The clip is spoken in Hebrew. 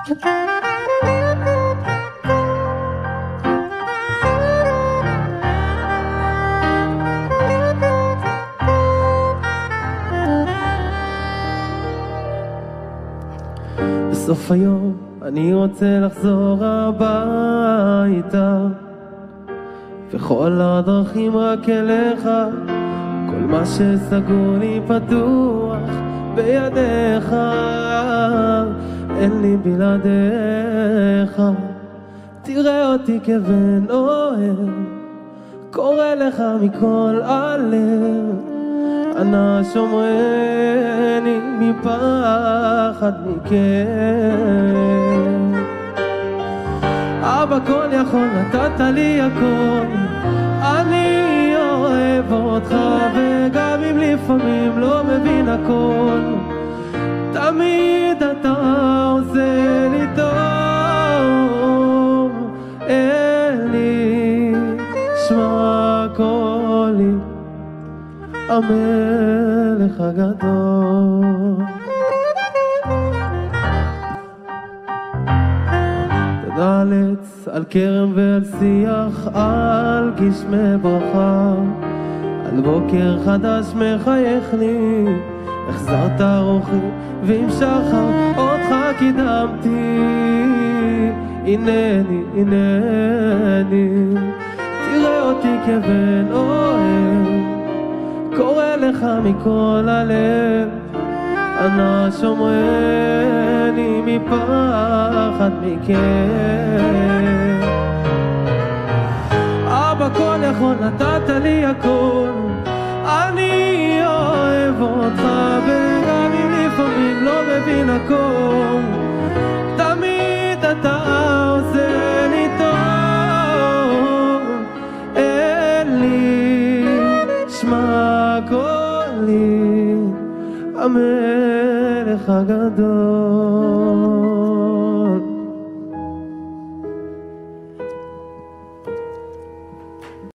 בסוף היום אני רוצה לחזור הביתה, וכל הדרכים רק אליך, כל מה שסגור לי פתוח בידיך, אין לי בלעדיך. תראה אותי כבן אוהב, קורא לך מכל הלב, אנא שומרני מפחד מכם. אבא כל יכול, נתת לי הכל, אני אוהב אותך, וגם אם לפעמים לא מבין הכל, תמיד אתה עושה לי טוב. אלי שמע קולי, המלך הגדול. תודה על עץ, על כרם ועל שיח, על גשמי ברכה, על בוקר חדש מחייך לי, החזרת רוחי ועם שחר אותך קידמתי. הנני, הנני, תראה אותי כבן אוהב, קורא לך מכל הלב, אנא שומרני מפחד מכם. אבא כל יכול, נתת לי הכל, אני אוהב אותך, וגם אם לפעמים לא מבין הכל, תמיד אתה עושה לי טוב. אלי שמע קולי, המלך הגדול.